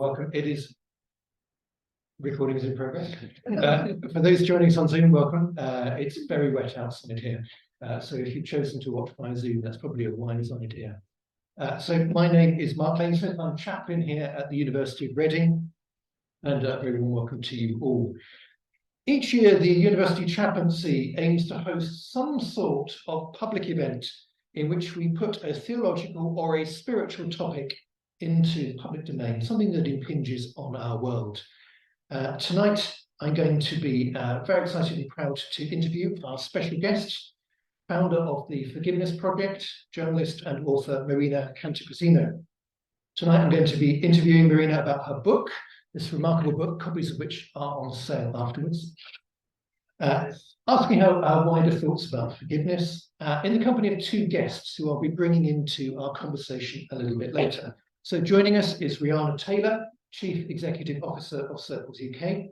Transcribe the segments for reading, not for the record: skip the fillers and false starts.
Welcome. It is recording is in progress. For those joining us on Zoom, welcome. It's very wet outside here, so if you've chosen to watch by Zoom, that's probably a wise idea. So my name is Mark Laynesmith. I'm chaplain here at the University of Reading, and a very warm welcome to you all. Each year, the University Chaplaincy aims to host some sort of public event in which we put a theological or a spiritual topic into public domain, something that impinges on our world. Tonight, I'm going to be very excited and proud to interview our special guest, founder of the Forgiveness Project, journalist and author Marina Cantacuzino. Tonight, I'm going to be interviewing Marina about her book, this remarkable book, copies of which are on sale afterwards. Asking her wider thoughts about forgiveness in the company of two guests who I'll be bringing into our conversation a little bit later. So joining us is Riana Taylor, Chief Executive Officer of Circles UK.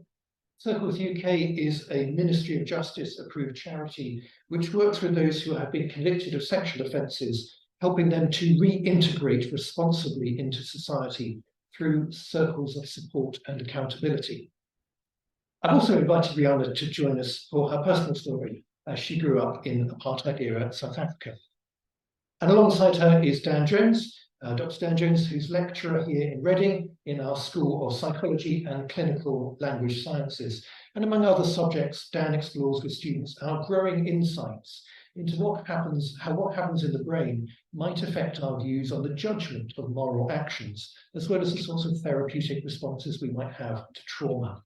Circles UK is a Ministry of Justice approved charity which works with those who have been convicted of sexual offences, helping them to reintegrate responsibly into society through circles of support and accountability. I've also invited Riana to join us for her personal story, as she grew up in apartheid era South Africa. And alongside her is Dan Jones, Dr. Dan Jones, who's lecturer here in Reading in our School of Psychology and Clinical Language Sciences. And among other subjects, Dan explores with students our growing insights into what happens in the brain might affect our views on the judgment of moral actions, as well as the sorts of therapeutic responses we might have to trauma.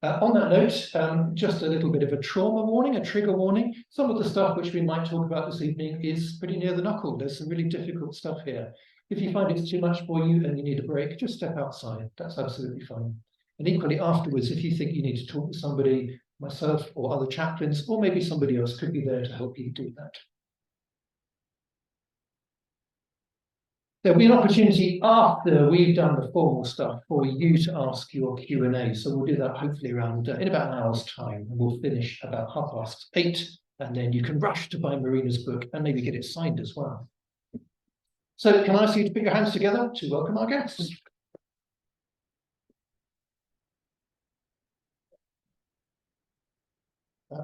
On that note, just a little bit of a trauma warning, a trigger warning. Some of the stuff which we might talk about this evening is pretty near the knuckle. There's some really difficult stuff here. If you find it's too much for you and you need a break, just step outside. That's absolutely fine. And equally afterwards, if you think you need to talk to somebody, myself or other chaplains, or maybe somebody else could be there to help you do that. There'll be an opportunity after we've done the formal stuff for you to ask your Q&A. So we'll do that hopefully around in about an hour's time, and we'll finish about 8:30, and then you can rush to buy Marina's book and maybe get it signed as well. So can I ask you to put your hands together to welcome our guests?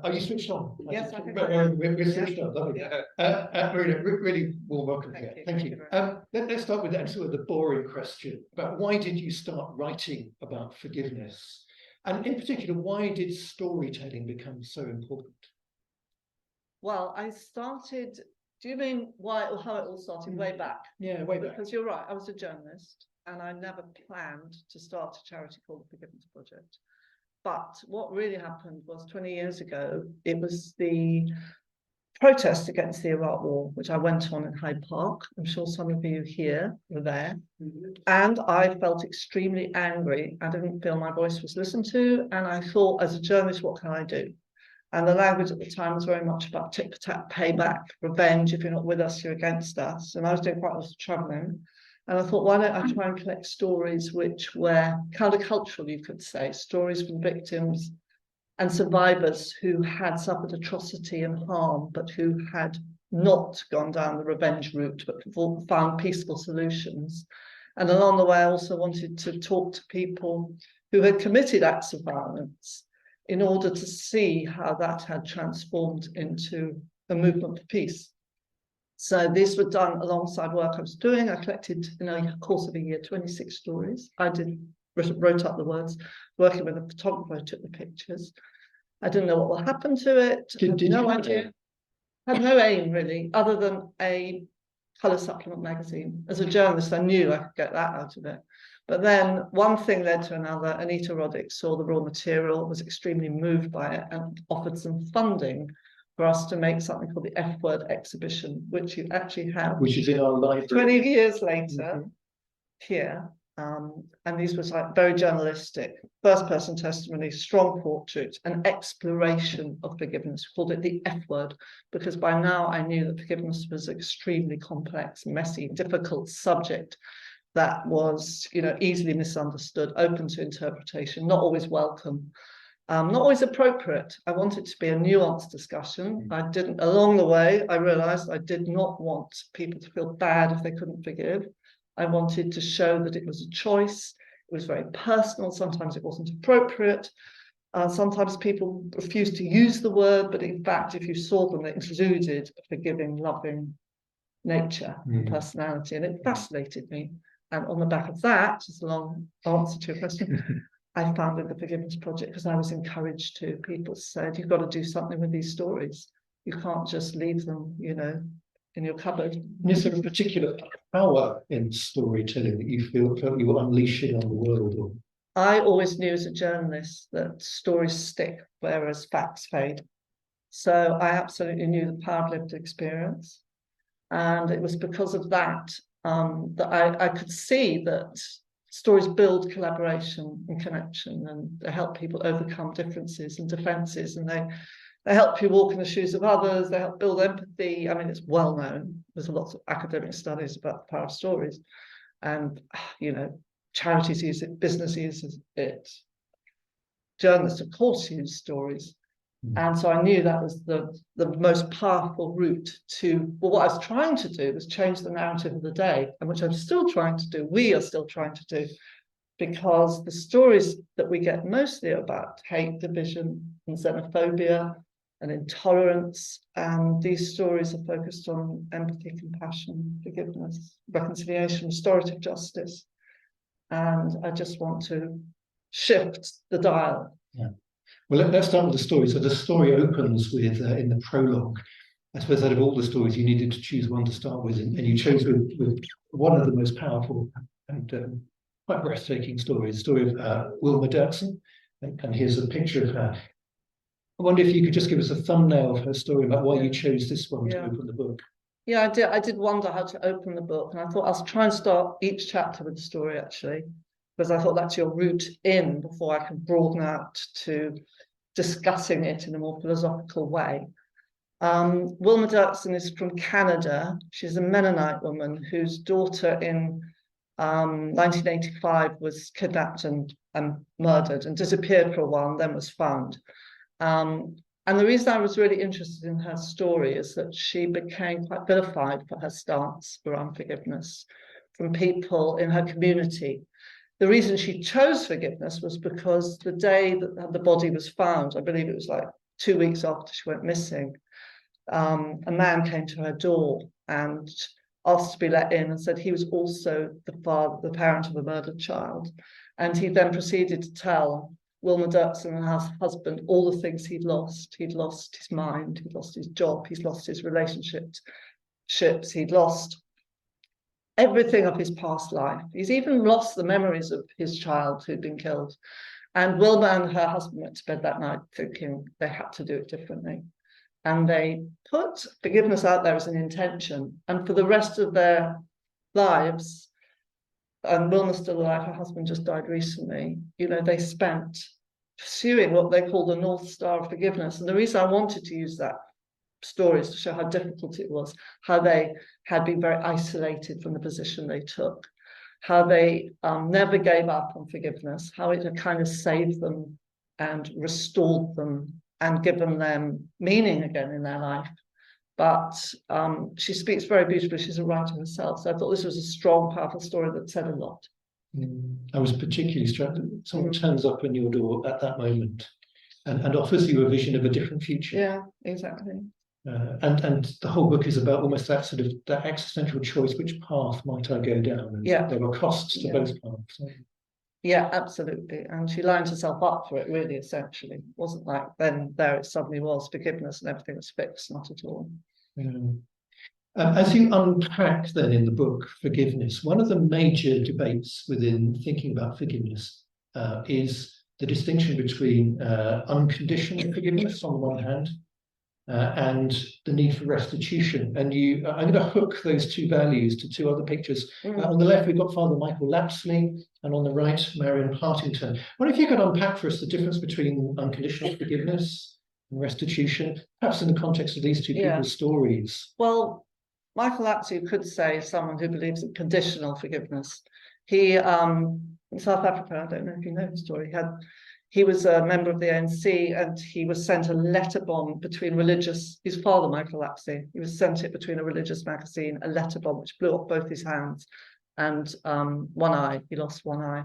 Are you switched on? Yes, I think we're switched on. Lovely. Marina, really warm welcome here. Thank you. Let's start with sort of the boring question about why did you start writing about forgiveness? And in particular, why did storytelling become so important? Well, I started, do you mean why or how it all started? Way back? Yeah, way back. Because you're right, I was a journalist and I never planned to start a charity called the Forgiveness Project. But what really happened was 20 years ago, it was the protest against the Iraq War, which I went on in Hyde Park. I'm sure some of you here were there. And I felt extremely angry. I didn't feel my voice was listened to. And I thought, as a journalist, what can I do? And the language at the time was very much about tit-for-tat, payback, revenge. If you're not with us, you're against us. And I was doing quite a lot of traveling. And I thought, why don't I try and collect stories which were countercultural, you could say, stories from victims and survivors who had suffered atrocity and harm, but who had not gone down the revenge route, but found peaceful solutions. And along the way, I also wanted to talk to people who had committed acts of violence in order to see how that had transformed into a movement for peace. So these were done alongside work I was doing. I collected, in a course of a year, 26 stories. I wrote up the words, working with a photographer who took the pictures. I didn't know what will happen to it. Had no idea. Had no aim, really, other than a colour supplement magazine. As a journalist, I knew I could get that out of it. But then one thing led to another. Anita Roddick saw the raw material, was extremely moved by it, and offered some funding for us to make something called the F-Word exhibition, which you actually have. Which is in our library. 20 years later, here. And these was like very journalistic, first-person testimony, strong portrait, an exploration of forgiveness. We called it the F-Word, because by now I knew that forgiveness was an extremely complex, messy, difficult subject that was, easily misunderstood, open to interpretation, not always welcome. Not always appropriate. I want it to be a nuanced discussion. Along the way, I realized I did not want people to feel bad if they couldn't forgive. I wanted to show that it was a choice. was very personal. Sometimes it wasn't appropriate. Sometimes people refused to use the word, but in fact, if you saw them, they exuded a forgiving, loving nature and personality, and it fascinated me. And on the back of that, just a long answer to your question, I founded the Forgiveness Project because I was encouraged to. People said, you've got to do something with these stories. You can't just leave them, you know, in your cupboard. Is there a particular power in storytelling that you felt you were unleashing on the world? Or? I always knew as a journalist that stories stick, whereas facts fade. So I absolutely knew the power of lived experience. And it was because of that that I could see that stories build collaboration and connection, and they help people overcome differences and defences, and they help you walk in the shoes of others, they help build empathy. I mean, it's well known. There's lots of academic studies about the power of stories. And, you know, charities use it, business uses it, journalists, of course, use stories. And so I knew that was the most powerful route to, well, what I was trying to do was change the narrative of the day, and which I'm still trying to do, we are still trying to do, because the stories that we get mostly about hate, division, and xenophobia, and intolerance, and these stories are focused on empathy, compassion, forgiveness, reconciliation, restorative justice. And I just want to shift the dial. Yeah. Well, let's start with the story. So the story opens with, in the prologue, I suppose out of all the stories, you needed to choose one to start with, and you chose with one of the most powerful and quite breathtaking stories, the story of Wilma Derksen. And here's a picture of her. I wonder if you could just give us a thumbnail of her story about why you chose this one to open the book. Yeah, I did wonder how to open the book, and I thought I'll try and start each chapter with the story, actually, because I thought that's your route in before I can broaden out to discussing it in a more philosophical way. Wilma Derksen is from Canada. She's a Mennonite woman whose daughter in 1985 was kidnapped and murdered and disappeared for a while and then was found. And the reason I was really interested in her story is that she became quite vilified for her stance around forgiveness from people in her community. The reason she chose forgiveness was because the day that the body was found, I believe it was like 2 weeks after she went missing, a man came to her door and asked to be let in and said he was also the parent of a murdered child. And he then proceeded to tell Wilma Derksen and her husband all the things he'd lost. He'd lost his mind, he'd lost his job, he'd lost his relationships, he'd lost everything of his past life. He's even lost the memories of his child who'd been killed. And Wilma and her husband went to bed that night thinking they had to do it differently. And they put forgiveness out there as an intention. And for the rest of their lives, and Wilma's still alive, her husband just died recently, you know, they spent pursuing what they call the North Star of forgiveness. And the reason I wanted to use that story is to show how difficult it was, how they had been very isolated from the position they took, how they never gave up on forgiveness, how it had kind of saved them and restored them and given them meaning again in their life. But she speaks very beautifully. She's a writer herself. So I thought this was a strong, powerful story that said a lot. I was particularly struck that someone turns up on your door at that moment and offers you a vision of a different future. Yeah, exactly. And the whole book is about almost that sort of that existential choice: which path might I go down? And there were costs to both paths. Yeah, absolutely. And she lined herself up for it, really, essentially. It wasn't like then there it suddenly was forgiveness and everything was fixed, not at all. As you unpack then in the book forgiveness, one of the major debates within thinking about forgiveness is the distinction between unconditional forgiveness on the one hand and the need for restitution. And I'm going to hook those two values to two other pictures. On the left, we've got Father Michael Lapsley, and on the right, Marion Partington. I wonder if you could unpack for us the difference between unconditional forgiveness and restitution, perhaps in the context of these two people's stories. Well, Michael Lapsley could say someone who believes in conditional forgiveness. He, in South Africa, I don't know if you know the story, he was a member of the ANC and he was sent a letter bomb between his father, Michael Lapsley, he was sent it between a religious magazine, a letter bomb which blew off both his hands and one eye, he lost one eye.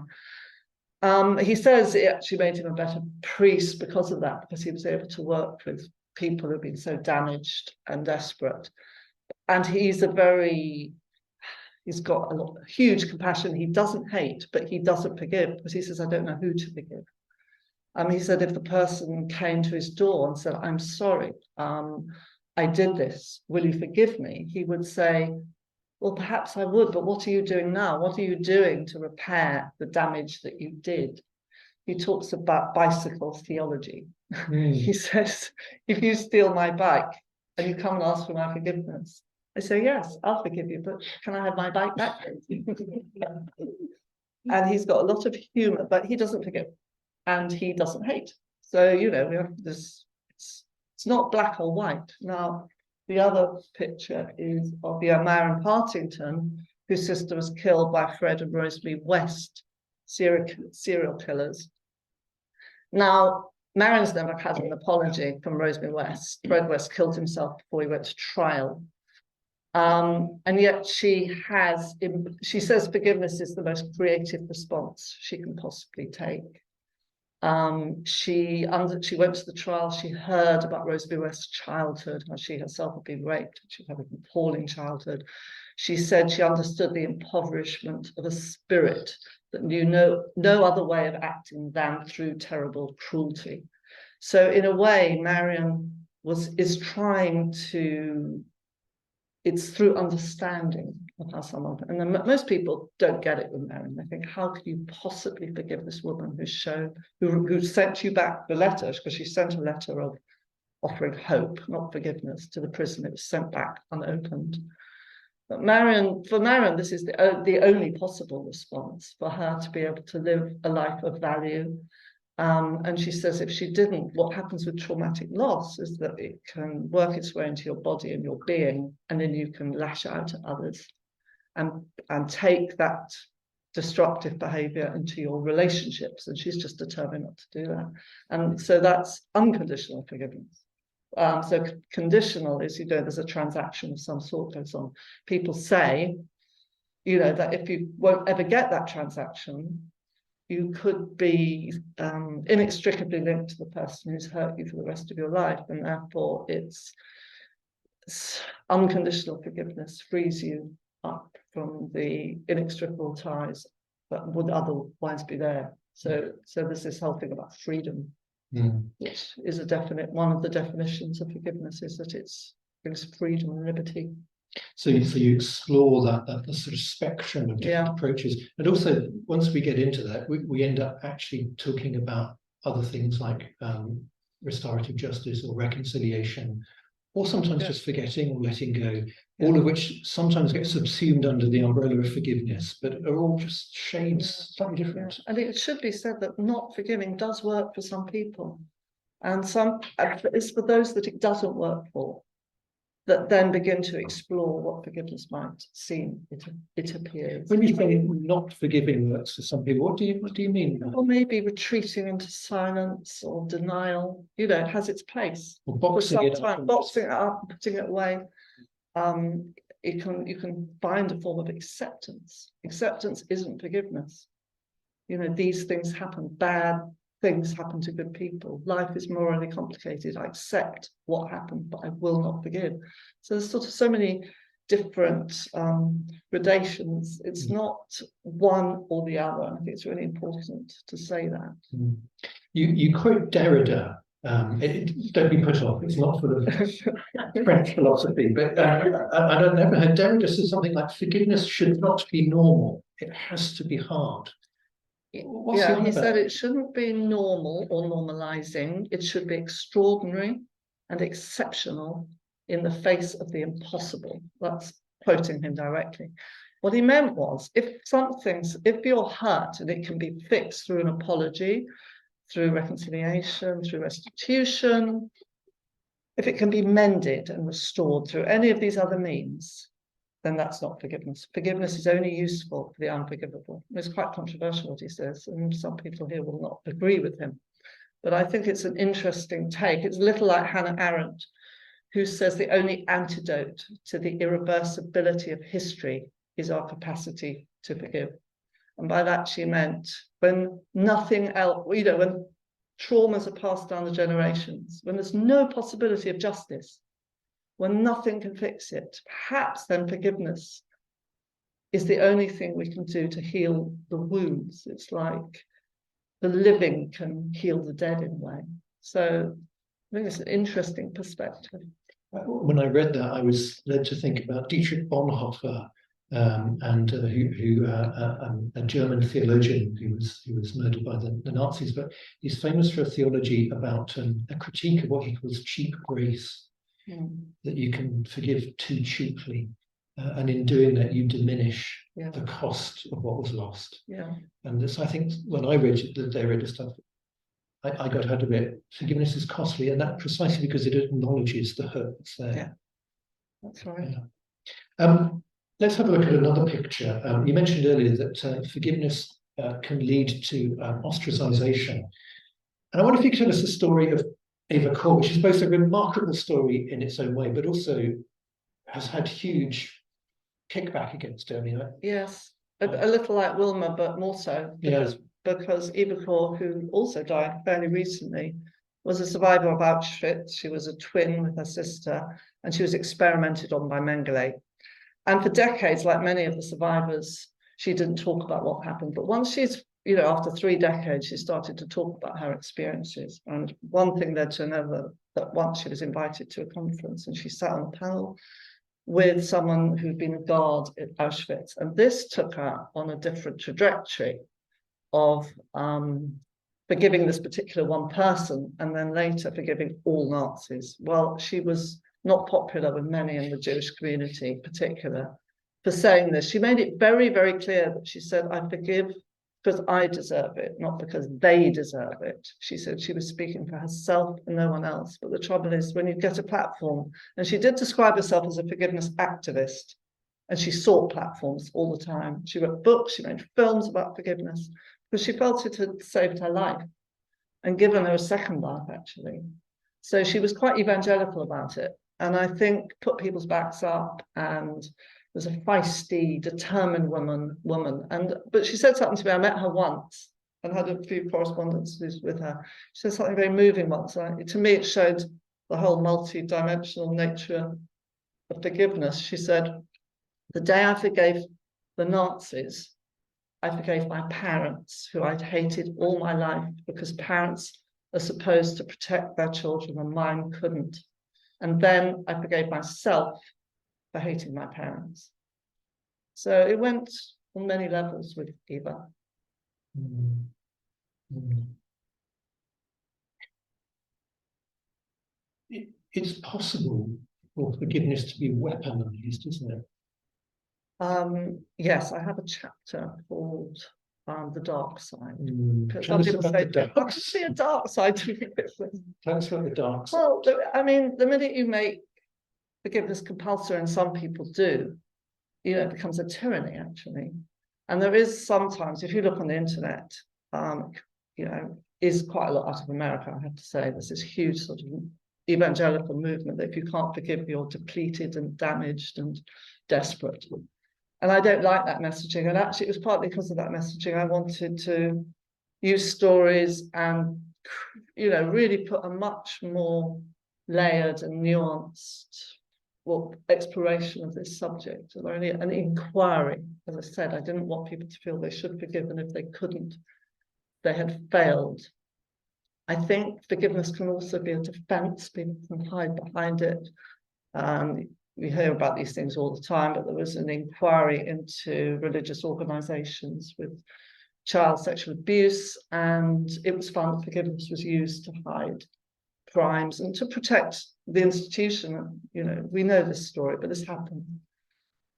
He says it actually made him a better priest because of that, because he was able to work with people who've been so damaged and desperate. And he's got huge compassion. He doesn't hate, but he doesn't forgive, because he says, I don't know who to forgive. He said if the person came to his door and said, I'm sorry, I did this, will you forgive me? He would say, well, perhaps I would, but what are you doing now? What are you doing to repair the damage that you did? He talks about bicycle theology. He says, if you steal my bike and you come and ask for my forgiveness, I say, yes, I'll forgive you, but can I have my bike back? And he's got a lot of humor, but he doesn't forgive and he doesn't hate. So, we have this, it's not black or white. Now, the other picture is of the Marion Partington, whose sister was killed by Fred and Rosemary West, serial killers. Now, Marion's never had an apology from Rosemary West. Fred West killed himself before he went to trial. And yet she says forgiveness is the most creative response she can possibly take. She went to the trial, she heard about Rosemary West's childhood, how she herself had been raped, she had an appalling childhood. She said she understood the impoverishment of a spirit that knew no other way of acting than through terrible cruelty. So in a way, Marion is trying to, it's through understanding of how someone, and then most people don't get it with Marion. They think, how could you possibly forgive this woman who sent you back the letter, because she sent a letter of offering hope, not forgiveness, to the prison. It was sent back unopened. But for Marion, this is the only possible response for her to be able to live a life of value. And she says if she didn't, what happens with traumatic loss is that it can work its way into your body and your being, and then you can lash out at others and take that destructive behaviour into your relationships. And she's just determined not to do that. And so that's unconditional forgiveness. So conditional is, there's a transaction of some sort goes on. People say, that if you won't ever get that transaction, you could be inextricably linked to the person who's hurt you for the rest of your life, and therefore it's unconditional forgiveness frees you up from the inextricable ties that would otherwise be there. So there's this whole thing about freedom, which is one of the definitions of forgiveness, is that it brings freedom and liberty. So you explore that sort of spectrum of different approaches. And also, once we get into that, we end up actually talking about other things like restorative justice or reconciliation, or sometimes just forgetting or letting go, all of which sometimes get subsumed under the umbrella of forgiveness, but are all just shades slightly different. I think it should be said that not forgiving does work for some people, and it's for those that it doesn't work for that then begin to explore what forgiveness might seem. It appears. When you say not forgiving works for some people, what do you mean? Or maybe retreating into silence or denial. It has its place. Or boxing it up, putting it away. You can find a form of acceptance. Acceptance isn't forgiveness. These things happen. Bad things happen to good people. Life is morally complicated. I accept what happened, but I will not forgive. So there's sort of so many different gradations. It's not one or the other. I think it's really important to say that. You quote Derrida. Don't be put off. It's not sort of French philosophy, but I've never heard Derrida say something like forgiveness should not be normal. It has to be hard. He said it shouldn't be normal or normalizing. It should be extraordinary and exceptional in the face of the impossible. That's quoting him directly. What he meant was, if you're hurt and it can be fixed through an apology, through reconciliation, through restitution, if it can be mended and restored through any of these other means, then that's not forgiveness. Forgiveness is only useful for the unforgivable. It's quite controversial what he says, and some people here will not agree with him. But I think it's an interesting take. It's a little like Hannah Arendt, who says the only antidote to the irreversibility of history is our capacity to forgive. And by that she meant when nothing else, you know, when traumas are passed down the generations, when there's no possibility of justice, when nothing can fix it, perhaps then forgiveness is the only thing we can do to heal the wounds. It's like the living can heal the dead in a way. So I think it's an interesting perspective. When I read that, I was led to think about Dietrich Bonhoeffer, a German theologian who was murdered by the Nazis, but he's famous for a theology about a critique of what he calls cheap grace, that you can forgive too cheaply, and in doing that you diminish the cost of what was lost. And this, I think, when I read the Derrida stuff, I got out of it. Forgiveness is costly, and that precisely because it acknowledges the hurt that's there. Yeah, that's right. Let's have a look at another picture. You mentioned earlier that forgiveness can lead to ostracization. And I wonder if you could tell us the story of Eva Kor, which is both a remarkable story in its own way, but also has had huge kickback against her. Yes, a little like Wilma, but more so. Because Eva Kor, who also died fairly recently, was a survivor of Auschwitz. She was a twin with her sister, and she was experimented on by Mengele. And for decades, like many of the survivors, she didn't talk about what happened. But once she's, after 3 decades, she started to talk about her experiences. And one thing led to another, that once she was invited to a conference and she sat on a panel with someone who'd been a guard at Auschwitz. And this took her on a different trajectory of forgiving this particular one person and then later forgiving all Nazis. Well, she was not popular with many in the Jewish community in particular for saying this. She made it very, very clear that she said, I forgive because I deserve it, not because they deserve it. She said she was speaking for herself and no one else. But the trouble is when you get a platform, and she did describe herself as a forgiveness activist, and she sought platforms all the time. She wrote books, she made films about forgiveness, because she felt it had saved her life and given her a second life, actually. So she was quite evangelical about it. And I think put people's backs up and was a feisty, determined woman. But she said something to me. I met her once and had a few correspondences with her. She said something very moving once. To me, it showed the whole multi-dimensional nature of forgiveness. She said, the day I forgave the Nazis, I forgave my parents, who I'd hated all my life, because parents are supposed to protect their children and mine couldn't. And then I forgave myself for hating my parents. So it went on many levels with Eva. It's possible for forgiveness to be weaponized, isn't it? Yes, I have a chapter called The Dark Side. Tell us about the dark I can see a dark side to forgiveness. Tell us about the dark side. Well, I mean, the minute you make forgiveness compulsory, and some people do, it becomes a tyranny, actually. And there is sometimes, if you look on the internet, is quite a lot out of America, I have to say. There's this huge sort of evangelical movement that if you can't forgive, you're depleted and damaged and desperate. And I don't like that messaging. And actually, it was partly because of that messaging I wanted to use stories and, really put a much more layered and nuanced exploration of this subject, or only an inquiry. As I said, I didn't want people to feel they should forgive, and if they couldn't, they had failed. I think forgiveness can also be a defense. People can hide behind it. We hear about these things all the time, but there was an inquiry into religious organizations with child sexual abuse, and it was found that forgiveness was used to hide crimes and to protect the institution. We know this story, but this happened.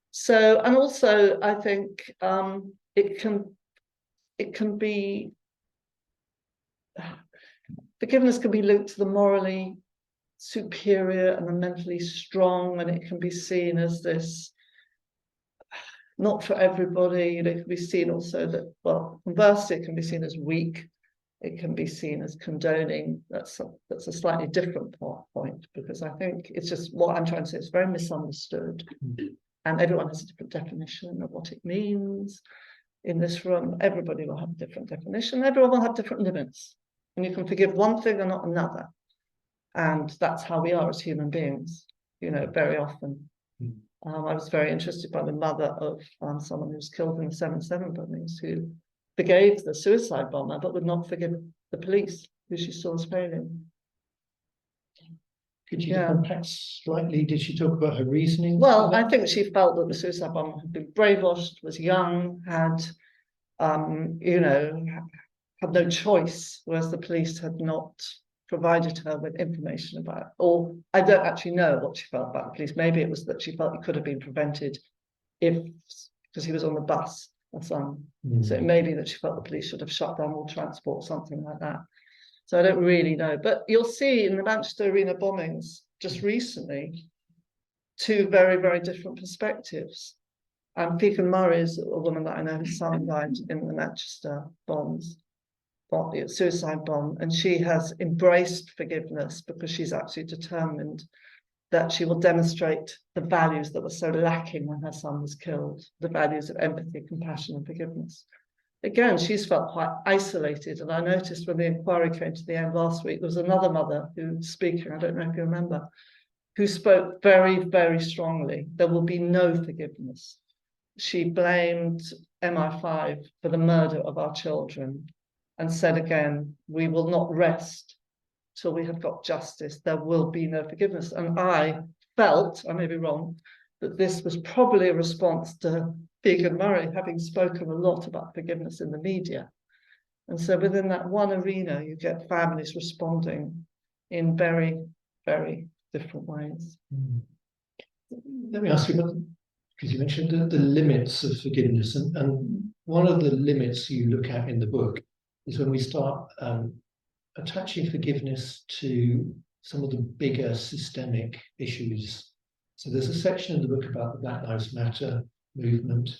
So, and also I think it can be, forgiveness can be linked to the morally superior and the mentally strong, and it can be seen as this, not for everybody. It can be seen also that, well, conversely, it can be seen as weak. It can be seen as condoning. That's a slightly different point, because I think it's just, what I'm trying to say, it's very misunderstood. And everyone has a different definition of what it means. in this room, everybody will have a different definition. Everyone will have different limits. And you can forgive one thing and not another. And that's how we are as human beings, very often. I was very interested by the mother of someone who was killed in the 7/7 bombings, who forgave the suicide bomber, but would not forgive the police, who she saw as failing. Could you unpack slightly? Did she talk about her reasoning? Well, I think she felt that the suicide bomber had been brainwashed, was young, had no choice, whereas the police had not provided her with information about, or I don't actually know what she felt about the police. Maybe it was that she felt it could have been prevented because he was on the bus or something. So it may be that she felt the police should have shut down all transport or something like that. So I don't really know. But you'll see in the Manchester Arena bombings just recently, two very, very different perspectives. Fiacre Murray is a woman that I know whose son died in the Manchester suicide bomb, and she has embraced forgiveness because she's absolutely determined that she will demonstrate the values that were so lacking when her son was killed, the values of empathy, compassion, and forgiveness. Again, she's felt quite isolated, and I noticed when the inquiry came to the end last week, there was another mother who was speaking, I don't know if you remember, who spoke very, very strongly. There will be no forgiveness. She blamed MI5 for the murder of our children, and said again, we will not rest till we have got justice. There will be no forgiveness. And I felt, I may be wrong, that this was probably a response to Fiacre Murray having spoken a lot about forgiveness in the media. And so within that one arena, you get families responding in very, very different ways. Let me ask you about, because you mentioned the limits of forgiveness, and one of the limits you look at in the book is when we start attaching forgiveness to some of the bigger systemic issues. So there's a section in the book about the Black Lives Matter movement.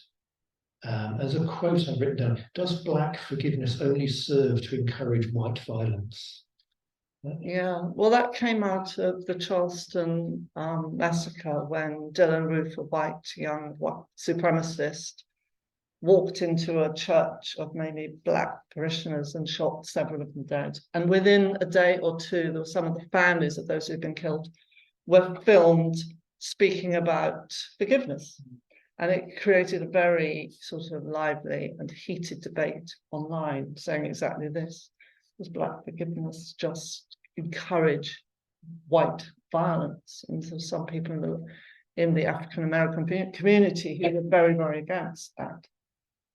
As a quote I've written down, does black forgiveness only serve to encourage white violence? Yeah, well, that came out of the Charleston massacre when Dylan Roof, a young white supremacist, walked into a church of mainly black parishioners and shot several of them dead. And within a day or two, there were some of the families of those who'd been killed were filmed speaking about forgiveness. And it created a very sort of lively and heated debate online saying exactly this. Does black forgiveness just encourage white violence? And so some people in the African-American community who were very, very against that.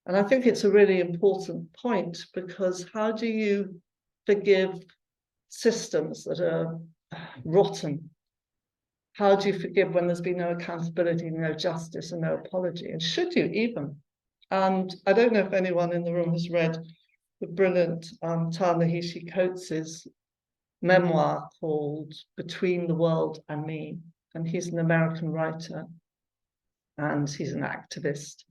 And I think it's a really important point, because how do you forgive systems that are rotten? How do you forgive when there's been no accountability, no justice, and no apology? And should you even? And I don't know if anyone in the room has read the brilliant Ta-Nehisi Coates' memoir called Between the World and Me. And he's an American writer, and he's an activist.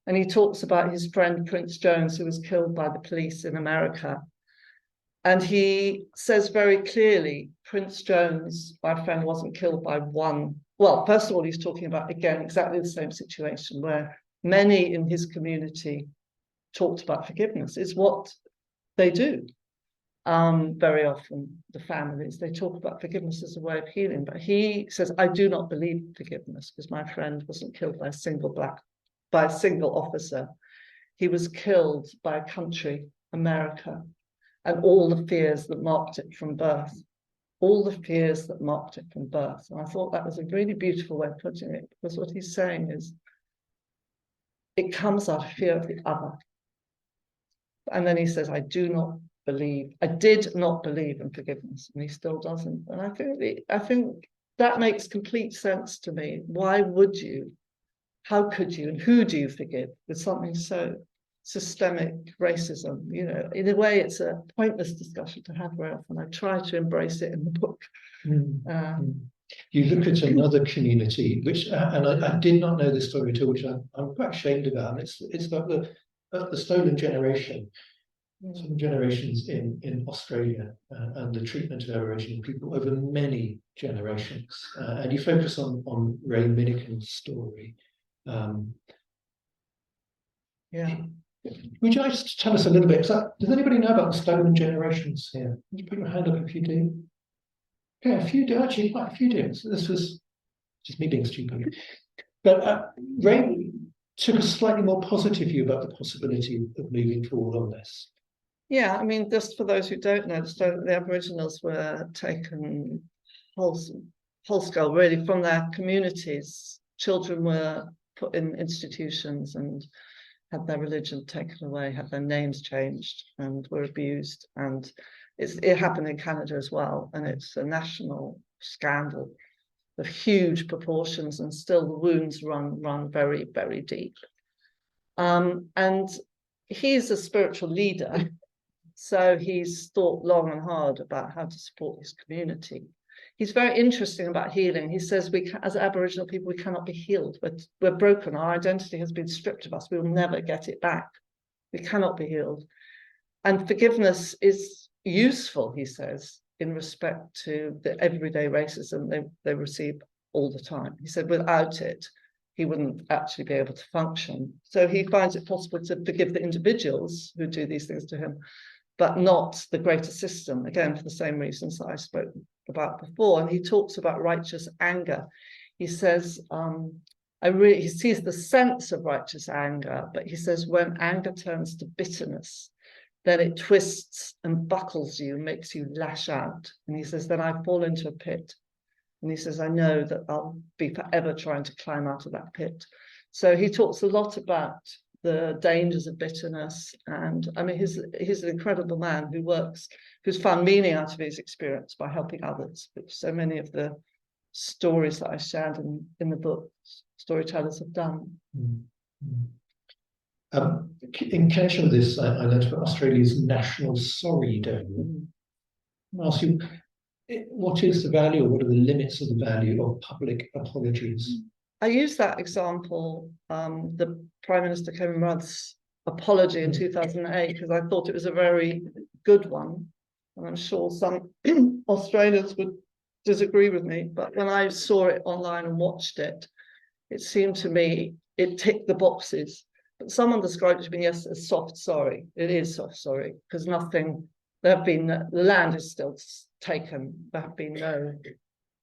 And he talks about his friend Prince Jones, who was killed by the police in America. And he says very clearly, Prince Jones, my friend, wasn't killed by one. Well, first of all, he's talking about, again, exactly the same situation where many in his community talked about forgiveness. It's what they do. Very often, the families, they talk about forgiveness as a way of healing. But he says, I do not believe in forgiveness because my friend wasn't killed by a single officer. He was killed by a country, America, and all the fears that marked it from birth. All the fears that marked it from birth. And I thought that was a really beautiful way of putting it, because what he's saying is, it comes out of fear of the other. And then he says, I did not believe in forgiveness, and he still doesn't. And I think that makes complete sense to me. Why would you? How could you? And who do you forgive with something so systemic racism? In a way, it's a pointless discussion to have very often. I try to embrace it in the book. You look at another community, which, and I did not know this story at all, which I'm quite ashamed about. And it's about the stolen generation. Some generations in Australia and the treatment of Aboriginal people over many generations. And you focus on Ray Minnicon's story. Would you like to tell us a little bit? So, does anybody know about the stolen generations here? Can you put your hand up if you do? Okay, a few do, actually, quite a few do. So this was just me being stupid. But Ray took a slightly more positive view about the possibility of moving forward on this. Yeah, I mean, just for those who don't know, so the Aboriginals were taken whole scale, really, from their communities. Children were put in institutions and had their religion taken away, had their names changed, and were abused. And it happened in Canada as well, and it's a national scandal of huge proportions, and still the wounds run very, very deep. And he's a spiritual leader, so he's thought long and hard about how to support his community. He's very interesting about healing. He says as Aboriginal people, we cannot be healed. We're broken. Our identity has been stripped of us. We will never get it back. We cannot be healed. And forgiveness is useful, he says, in respect to the everyday racism they receive all the time. He said without it, he wouldn't actually be able to function. So he finds it possible to forgive the individuals who do these things to him, but not the greater system, again, for the same reasons that I spoke about before. And he talks about righteous anger. He says, he sees the sense of righteous anger, but he says when anger turns to bitterness, then it twists and buckles you, makes you lash out. And he says, then I fall into a pit. And he says, I know that I'll be forever trying to climb out of that pit. So he talks a lot about the dangers of bitterness. And I mean, he's an incredible man who's found meaning out of his experience by helping others, which so many of the stories that I shared in the book, storytellers have done. In connection with this, I learned about Australia's National Sorry Day. I'll ask you, what is the value, or what are the limits of the value of public apologies? I use that example, the Prime Minister Kevin Rudd's apology in 2008, because I thought it was a very good one. And I'm sure some Australians would disagree with me, but when I saw it online and watched it, it seemed to me it ticked the boxes. But someone described it to me as a soft sorry. It is soft sorry, because the land is still taken. There have been no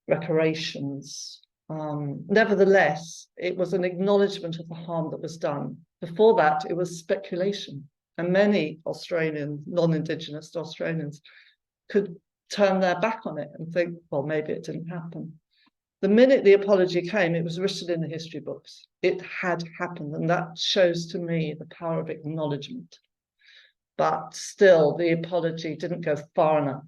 reparations. Nevertheless, it was an acknowledgement of the harm that was done. Before that, it was speculation. And many Australian, non-Indigenous Australians could turn their back on it and think, well, maybe it didn't happen. The minute the apology came, it was written in the history books. It had happened, and that shows to me the power of acknowledgement. But still, the apology didn't go far enough.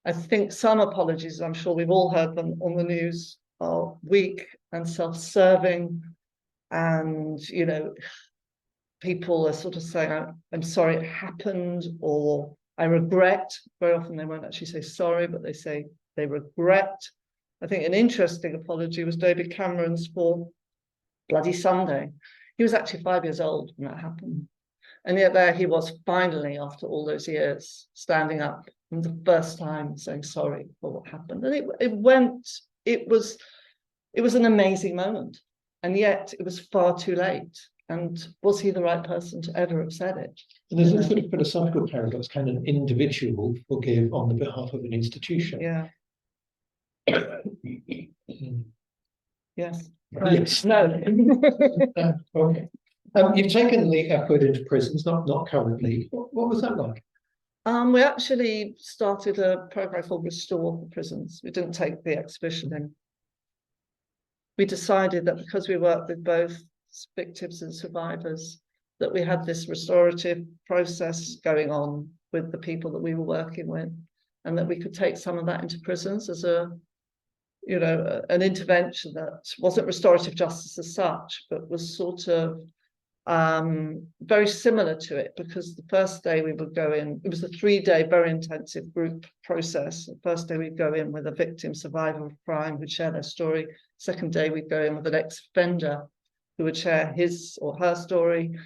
I think some apologies, I'm sure we've all heard them on the news, are weak and self-serving, and people are sort of saying, I'm sorry it happened, or I regret. Very often they won't actually say sorry, but they say they regret. I think an interesting apology was David Cameron's for Bloody Sunday. He was actually 5 years old when that happened. And yet there he was finally, after all those years, standing up and the first time saying sorry for what happened. And it was an amazing moment. And yet it was far too late. And was he the right person to ever have said it? And there's a sort of philosophical paradox: can an individual forgive on the behalf of an institution? Yeah. Yes. Yes. No. Okay. You've taken the F-word into prisons, not currently. What was that like? We actually started a program called Restore for prisons. We didn't take the exhibition in. We decided that because we work with both victims and survivors, that we had this restorative process going on with the people that we were working with, and that we could take some of that into prisons as an intervention that wasn't restorative justice as such, but was sort of very similar to it, because the first day we would go in, it was a 3-day very intensive group process. The first day we'd go in with a victim survivor of crime who'd share their story. Second day we'd go in with an ex-offender who would share his or her story.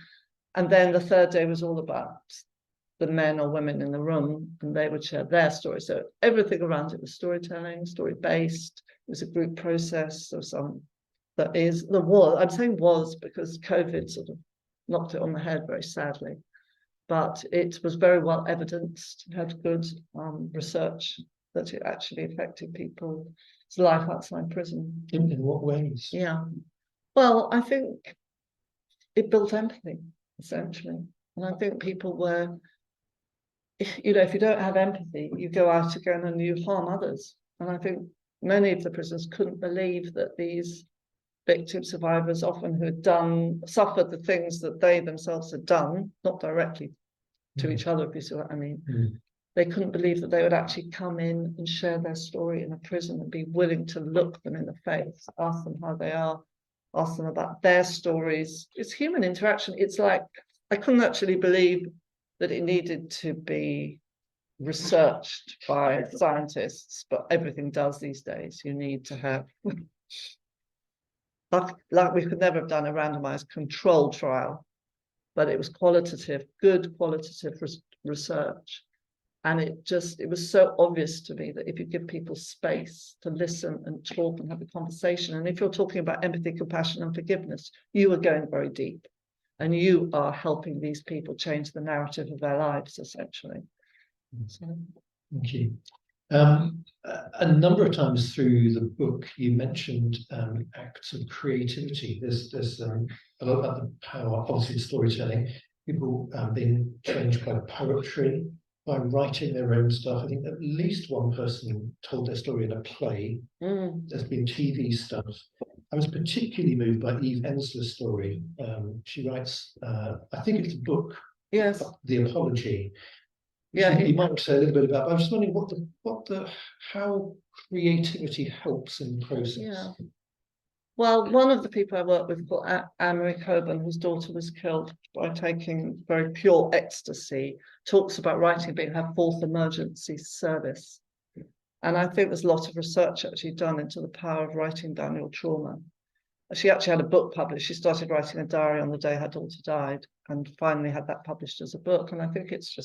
And then the third day was all about the men or women in the room, and they would share their story. So everything around it was storytelling, story-based. It was a group process. I'm saying was because COVID sort of knocked it on the head very sadly. But it was very well evidenced, had good research that it actually affected people's life outside prison. In what ways? Yeah. Well, I think it built empathy, essentially. And I think people were, if you don't have empathy, you go out again and you harm others. And I think many of the prisoners couldn't believe that these victim survivors, often who had suffered the things that they themselves had done, not directly to each other, if you see what I mean. They couldn't believe that they would actually come in and share their story in a prison and be willing to look them in the face, ask them how they are, ask them about their stories. It's human interaction. It's like, I couldn't actually believe that it needed to be researched by scientists, but everything does these days. You need to have, like we could never have done a randomized control trial, but it was qualitative, good qualitative research. And it was so obvious to me that if you give people space to listen and talk and have a conversation, and if you're talking about empathy, compassion, and forgiveness, you are going very deep. And you are helping these people change the narrative of their lives, essentially. So. Thank you. A number of times through the book, you mentioned acts of creativity. There's a lot about the power, obviously, of storytelling. People being changed by poetry, by writing their own stuff. I think at least one person told their story in a play. There's been TV stuff. I was particularly moved by Eve Ensler's story. She writes, I think it's a book, Yes. The Apology. Yeah, you might say a little bit about, but I was wondering how creativity helps in the process. Yeah. Well, one of the people I worked with called Anne-Marie Coburn, whose daughter was killed by taking very pure ecstasy, talks about writing being her fourth emergency service. And I think there's a lot of research actually done into the power of writing down your trauma. She actually had a book published. She started writing a diary on the day her daughter died and finally had that published as a book. And I think it's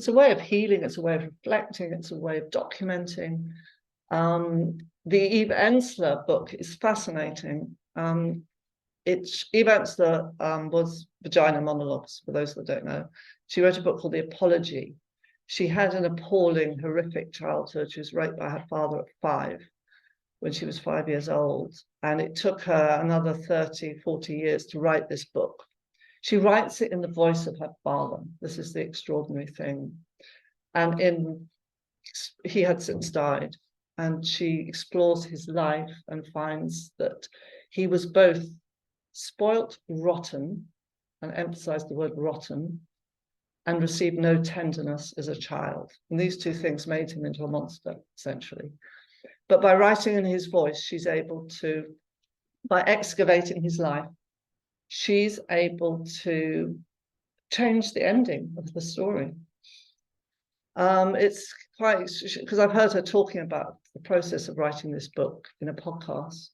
a way of healing, it's a way of reflecting, it's a way of documenting. The Eva Ensler book is fascinating. Eva Ensler was Vagina Monologues, for those that don't know. She wrote a book called The Apology. She had an appalling, horrific childhood. She was raped by her father at 5, when she was 5 years old. And it took her another 30, 40 years to write this book. She writes it in the voice of her father. This is the extraordinary thing. And he had since died. And she explores his life and finds that he was both spoilt, rotten, and emphasized the word rotten, and received no tenderness as a child. And these two things made him into a monster, essentially. But by writing in his voice, she's able to, by excavating his life, she's able to change the ending of the story. It's quite, because I've heard her talking about the process of writing this book in a podcast,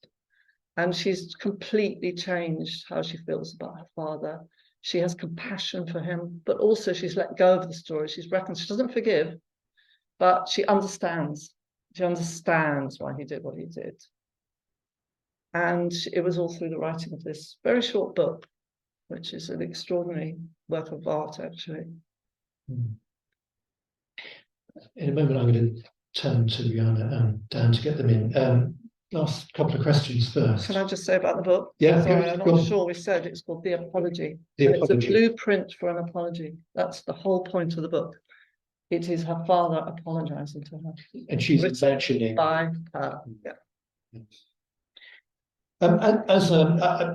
and she's completely changed how she feels about her father. She has compassion for him, but also she's let go of the story. She's reckoned, she doesn't forgive, but she understands. She understands why he did what he did. And it was all through the writing of this very short book, which is an extraordinary work of art, actually. In a moment, I'm going to turn to Riana and Dan to get them in. Last couple of questions first. Can I just say about the book? Yeah. Sorry, I'm not sure we said it's called The Apology. It's a blueprint for an apology. That's the whole point of the book. It is her father apologizing to her. And she's mentioning by her. Yeah. And as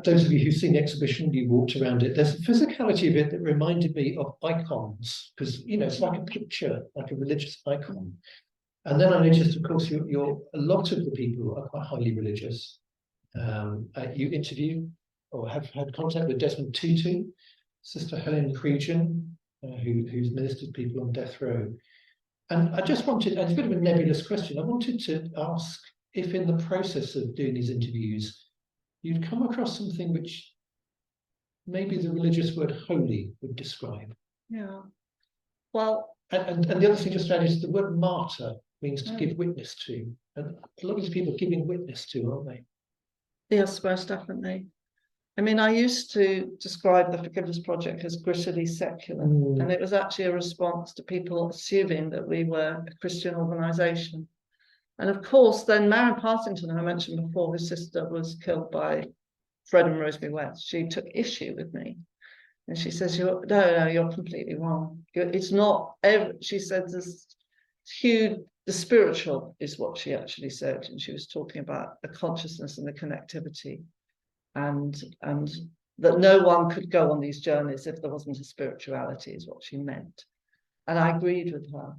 those of you who've seen the exhibition, you walked around it, there's a physicality of it that reminded me of icons, because, it's like a picture, like a religious icon. And then I noticed, of course, a lot of the people are quite highly religious. You interview or have had contact with Desmond Tutu, Sister Helen Cregan, who's ministered people on death row. And I just wanted, and it's a bit of a nebulous question, I wanted to ask if in the process of doing these interviews, you'd come across something which maybe the religious word holy would describe. Yeah. Well, and the other thing just to add is the word martyr means to give witness to. And a lot of these people are giving witness to, aren't they? Yes, most definitely. I mean, I used to describe the Forgiveness Project as grittily secular, and it was actually a response to people assuming that we were a Christian organisation. And of course, then Marina Partington, who I mentioned before, his sister was killed by Fred and Rosemary West. She took issue with me. And she says, no, you're completely wrong. It's not, she said, this huge, the spiritual is what she actually said. And she was talking about the consciousness and the connectivity. And that no one could go on these journeys if there wasn't a spirituality, is what she meant. And I agreed with her.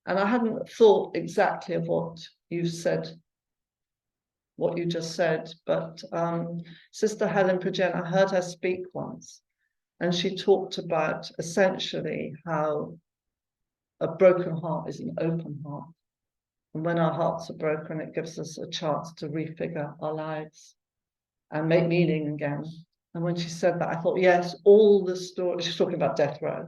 And I hadn't thought exactly of what you said, what you just said, but Sister Helen Pridgen, I heard her speak once, and she talked about essentially how a broken heart is an open heart. And when our hearts are broken, it gives us a chance to refigure our lives and make meaning again. And when she said that, I thought, yes, all the stories, she's talking about death row,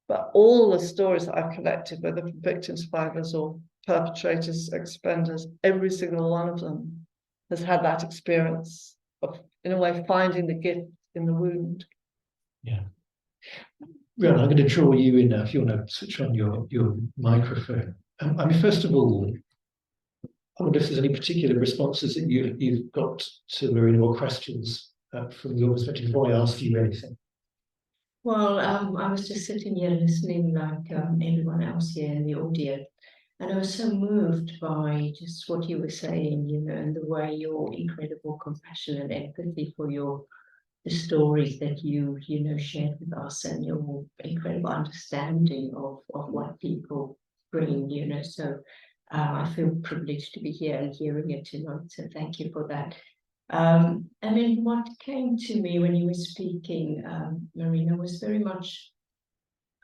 but all the stories that I've collected, whether from victim survivors or perpetrators, expenders, every single one of them has had that experience of, in a way, finding the gift in the wound. Yeah. Riana, I'm going to draw you in now, if you want to switch on your microphone. I mean, first of all, I wonder if there's any particular responses that you've got to Marina, or questions from your perspective before I ask you anything. Well, I was just sitting here listening like everyone else here in the audience, and I was so moved by just what you were saying, you know, and the way your incredible compassion and empathy for the stories that you know, shared with us, and your incredible understanding of what people bring, you know. So I feel privileged to be here and hearing it tonight, so thank you for that. I mean, what came to me when you were speaking, Marina, was very much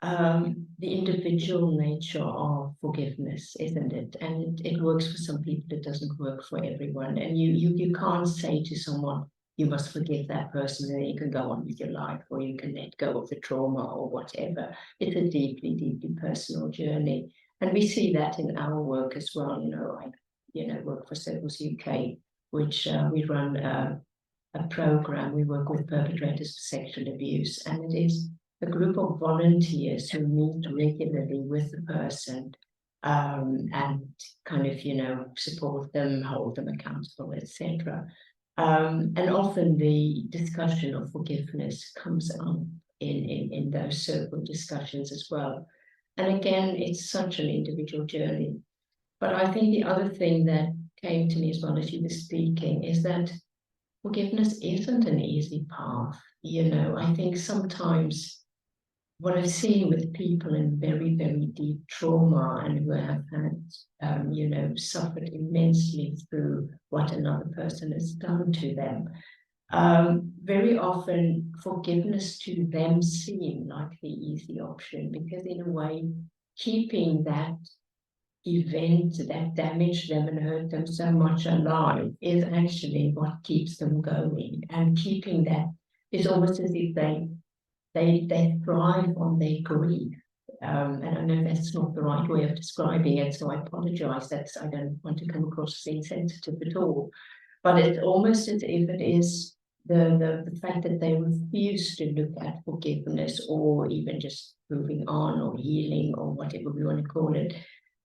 the individual nature of forgiveness, isn't it? And it works for some people, it doesn't work for everyone. And you can't say to someone, you must forgive that person and then you can go on with your life, or you can let go of the trauma or whatever. It's a deeply, deeply personal journey. And we see that in our work as well. You know, I work for Circles UK, which we run a program. We work with perpetrators of sexual abuse, and it is a group of volunteers who meet regularly with the person and kind of, you know, support them, hold them accountable, etc. And often the discussion of forgiveness comes up in those circle discussions as well. And again, it's such an individual journey. But I think the other thing that came to me as well as you were speaking is that forgiveness isn't an easy path. You know, I think sometimes what I've seen with people in very, very deep trauma and who have had, you know, suffered immensely through what another person has done to them, very often forgiveness to them seem like the easy option, because in a way, keeping that event that damaged them and hurt them so much alive is actually what keeps them going. And keeping that is almost as if they thrive on their grief. And I know that's not the right way of describing it, so I apologize. I don't want to come across as insensitive at all. But it's almost as if it is the fact that they refuse to look at forgiveness, or even just moving on, or healing, or whatever we want to call it.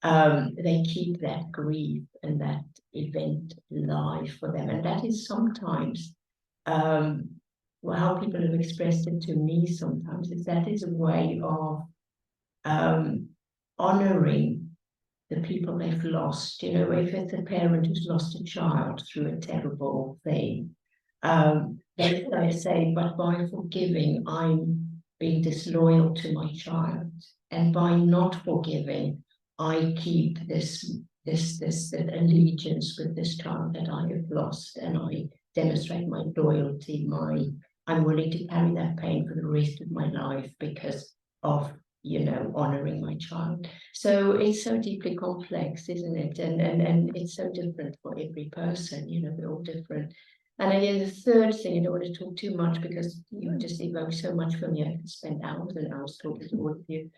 They keep that grief and that event alive for them. And that is sometimes how people have expressed it to me sometimes, is that is a way of honoring the people they've lost. You know, if it's a parent who's lost a child through a terrible thing, they say, but by forgiving, I'm being disloyal to my child. And by not forgiving, I keep this allegiance with this child that I have lost, and I demonstrate my loyalty, I'm willing to carry that pain for the rest of my life because of, you know, honoring my child. So it's so deeply complex, isn't it? And it's so different for every person, you know, we're all different. And again, the third thing, I don't want to talk too much because you just evoke so much from me. I could spend hours and hours talking to all of you.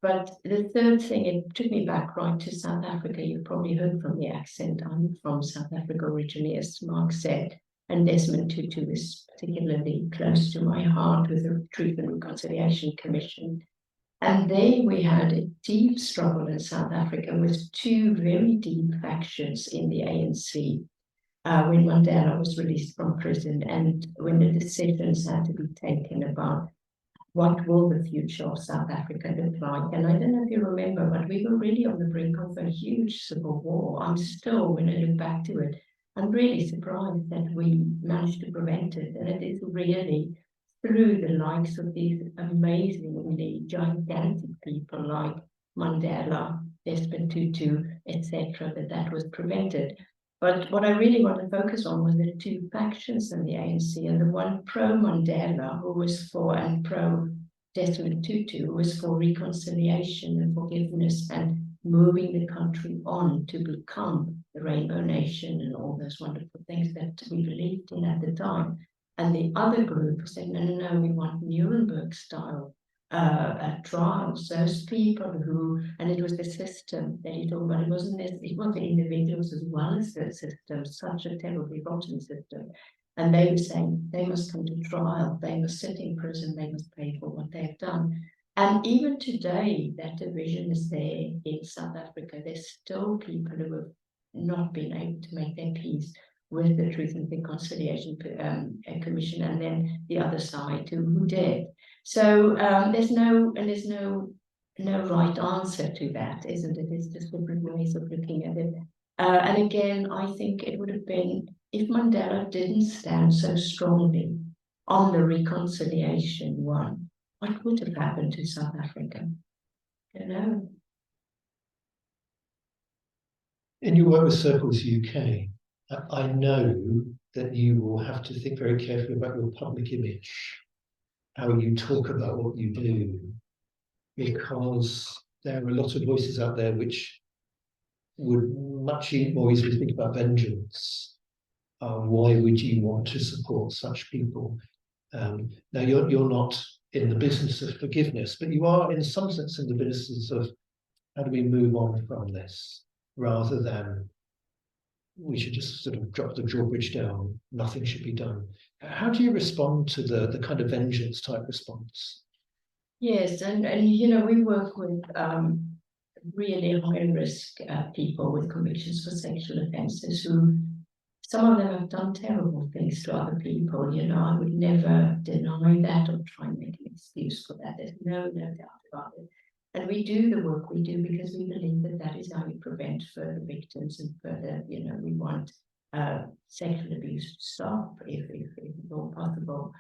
But the third thing, it took me back right to South Africa. You probably heard from the accent. I'm from South Africa originally, as Mark said. And Desmond Tutu is particularly close to my heart with the Truth and Reconciliation Commission. And then we had a deep struggle in South Africa with two very deep factions in the ANC. When Mandela was released from prison and when the decisions had to be taken about what will the future of South Africa look like. And I don't know if you remember, but we were really on the brink of a huge civil war. I'm still, when I look back to it, I'm really surprised that we managed to prevent it. And it is really through the likes of these amazingly gigantic people like Mandela, Desmond Tutu, etc., that was prevented. But what I really want to focus on was the two factions in the ANC, and the one pro-Mandela, who was for, and pro-Desmond Tutu, who was for reconciliation and forgiveness and moving the country on to become the Rainbow Nation and all those wonderful things that we believed in at the time. And the other group said, no, we want Nuremberg-style trials. Those people who, and it was the system that he talked about, it wasn't the individuals as well as the system, such a terribly rotten system. And they were saying they must come to trial, they must sit in prison, they must pay for what they've done. And even today, that division is there in South Africa. There's still people who have not been able to make their peace with the Truth and Reconciliation Commission, and then the other side who did. So there's no right answer to that, isn't it? It's just different ways of looking at it. And again, I think it would have been, if Mandela didn't stand so strongly on the reconciliation one, what would have happened to South Africa? I don't know. In your work with Circles UK, I know that you will have to think very carefully about your public image, how you talk about what you do, because there are a lot of voices out there which would much more easily think about vengeance. Why would you want to support such people? Now, you're not in the business of forgiveness, but you are in some sense in the business of how do we move on from this, rather than we should just sort of drop the drawbridge down, nothing should be done. How do you respond to the kind of vengeance type response? Yes, and you know, we work with really high risk people with convictions for sexual offences who, some of them have done terrible things to other people. You know, I would never deny that or try and make an excuse for that. There's no doubt about it. And we do the work we do because we believe that that is how we prevent further victims and further, you know, we want sexual abuse to stop if at all possible.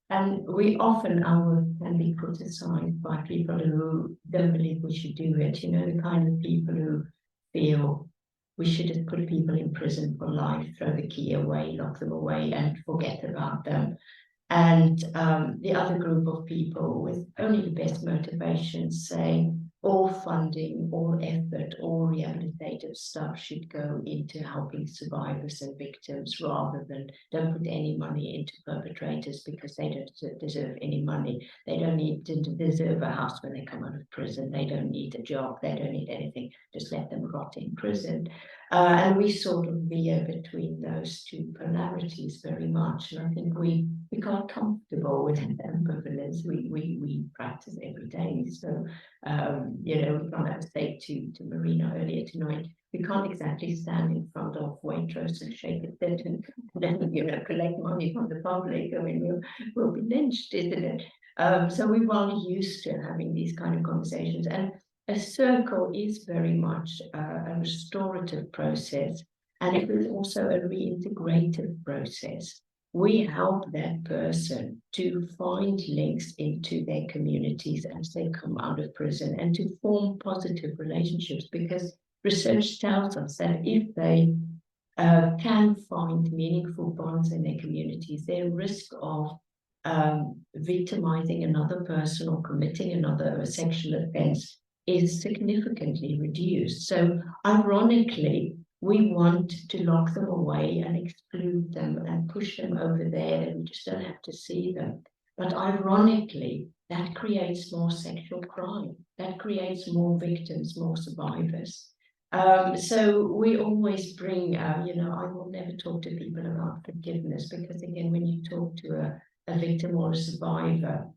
And we often, our work can be criticized by people who don't believe we should do it. You know, the kind of people who feel we should just put people in prison for life, throw the key away, lock them away and forget about them. And the other group of people with only the best motivations say all funding, all effort, all rehabilitative stuff should go into helping survivors and victims rather than don't put any money into perpetrators because they don't deserve any money. They don't need to deserve a house when they come out of prison. They don't need a job. They don't need anything. Just let them rot in prison. And we sort of veer between those two polarities very much. And I think we got comfortable with ambivalence. We practice every day. So, you know, we can't say to Marina earlier tonight, we can't exactly stand in front of Waitrose and shake a bit and then, you know, collect money from the public. I mean, we'll be lynched, isn't it? So we're well used to having these kind of conversations. And a circle is very much a restorative process, and it is also a reintegrative process. We help that person to find links into their communities as they come out of prison and to form positive relationships, because research tells us that if they can find meaningful bonds in their communities, their risk of victimizing another person or committing another sexual offense is significantly reduced. So ironically, we want to lock them away and exclude them and push them over there, and we just don't have to see them. But ironically, that creates more sexual crime. That creates more victims, more survivors. So we always bring, you know, I will never talk to people about forgiveness, because again, when you talk to a victim or a survivor,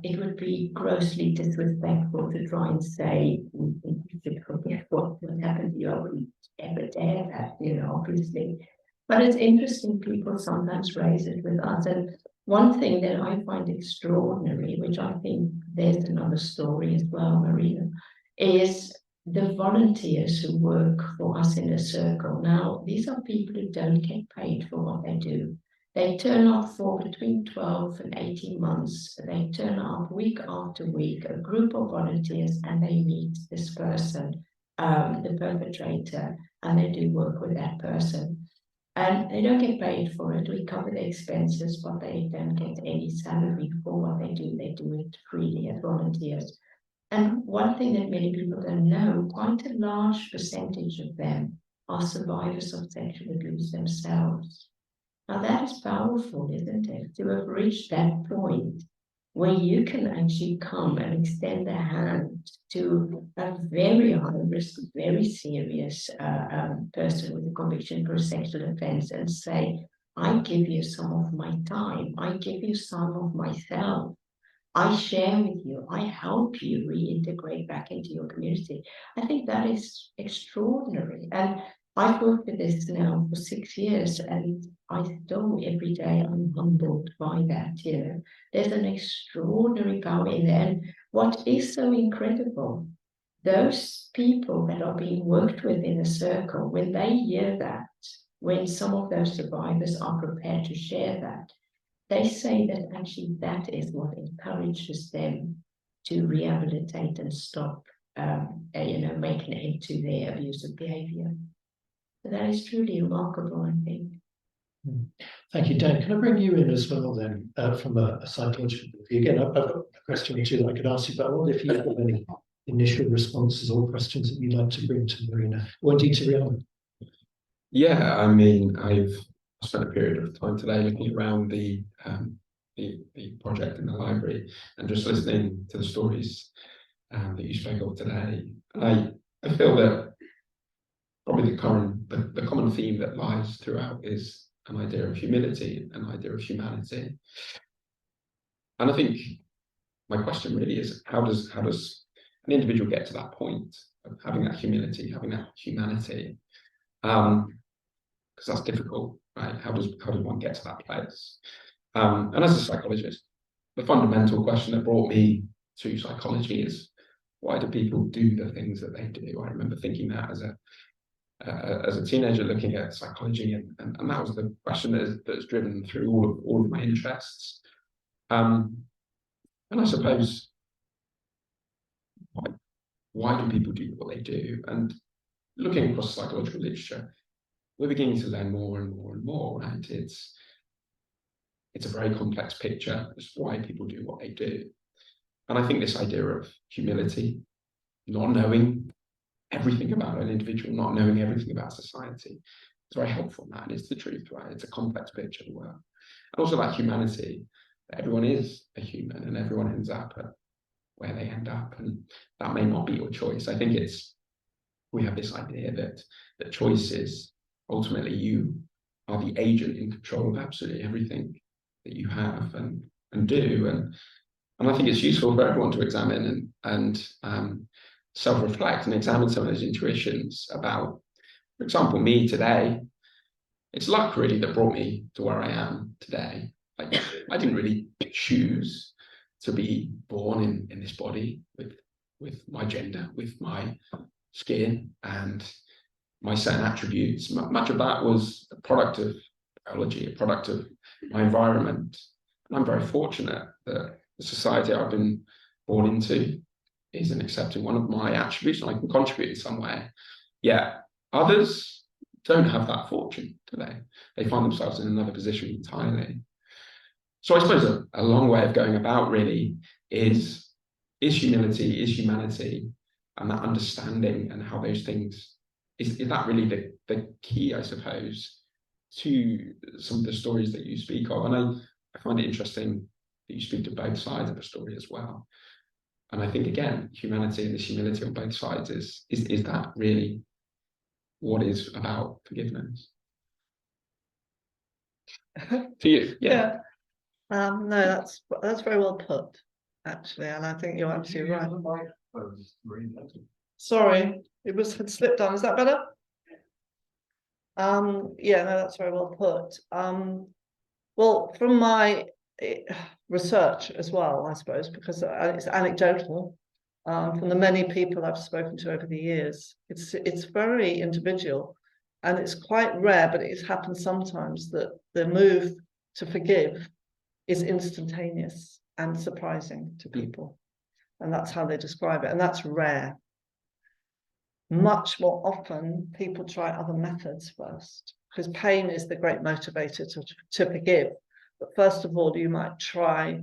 it would be grossly disrespectful to try and say, you should forget what happened to you. I wouldn't ever dare that, you know, obviously. But it's interesting, people sometimes raise it with us. And one thing that I find extraordinary, which I think there's another story as well, Marina, is the volunteers who work for us in the circle. Now, these are people who don't get paid for what they do. They turn up for between 12 and 18 months. They turn up week after week, a group of volunteers, and they meet this person, the perpetrator, and they do work with that person. And they don't get paid for it. We cover the expenses, but they don't get any salary for what they do. They do it freely as volunteers. And one thing that many people don't know, quite a large percentage of them are survivors of sexual abuse themselves. Now that is powerful, isn't it? To have reached that point where you can actually come and extend a hand to a very high risk, very serious person with a conviction for a sexual offense and say, I give you some of my time, I give you some of myself, I share with you, I help you reintegrate back into your community. I think that is extraordinary. And I've worked with this now for 6 years, and I still every day I'm humbled by that. You know, there's an extraordinary power in there. And what is so incredible, those people that are being worked with in a circle, when they hear that, when some of those survivors are prepared to share that, they say that actually that is what encourages them to rehabilitate and stop, you know, making it into their abusive behaviour. So that is truly remarkable, I think. Thank you, Dan. Can I bring you in as well then, from a psychological point of view? Again, I've got a question or two that I could ask you, but I wonder if you have any initial responses or questions that you'd like to bring to Marina, or indeed to Riana. Yeah, I mean, I've spent a period of time today looking around the project in the library and just listening to the stories that you spoke of today. I feel that probably the common theme that lies throughout is an idea of humility, an idea of humanity. And I think my question really is, how does an individual get to that point of having that humility, having that humanity? Because that's difficult, right? How does one get to that place? And as a psychologist, the fundamental question that brought me to psychology is, why do people do the things that they do? I remember thinking that as a teenager, looking at psychology, and that was the question that's driven through all of my interests. And I suppose, why do people do what they do? And looking across psychological literature, we're beginning to learn more and more and more, right? It's a very complex picture as to why people do what they do. And I think this idea of humility, not knowing everything about an individual, not knowing everything about society, is very helpful in that. And it's the truth, right? It's a complex picture of the world. And also that humanity, that everyone is a human and everyone ends up at where they end up. And that may not be your choice. I think we have this idea that choice is ultimately you are the agent in control of absolutely everything that you have and do. And I think it's useful for everyone to examine and self-reflect and examine some of those intuitions about, for example, me today. It's luck really that brought me to where I am today. Like, I didn't really choose to be born in this body with my gender, with my skin and my certain attributes. Much of that was a product of biology, a product of my environment. And I'm very fortunate that the society I've been born into is in accepting one of my attributes and I can contribute in some way. Yeah, others don't have that fortune today. They find themselves in another position entirely. So I suppose a long way of going about really is humility, is humanity, and that understanding and how those things, is that really the key, I suppose, to some of the stories that you speak of. And I find it interesting that you speak to both sides of a story as well. And I think, again, humanity and this humility on both sides is that really what is about forgiveness? For you, yeah. No, that's very well put, actually, and I think you're absolutely right. Sorry, it had slipped on. Is that better? Yeah, no, that's very well put. Well, from my research as well, I suppose, because it's anecdotal, from the many people I've spoken to over the years, it's very individual, and it's quite rare, but it happens sometimes that the move to forgive is instantaneous and surprising to people, and that's how they describe it, and that's rare. Much more often, people try other methods first, because pain is the great motivator to forgive. But first of all, you might try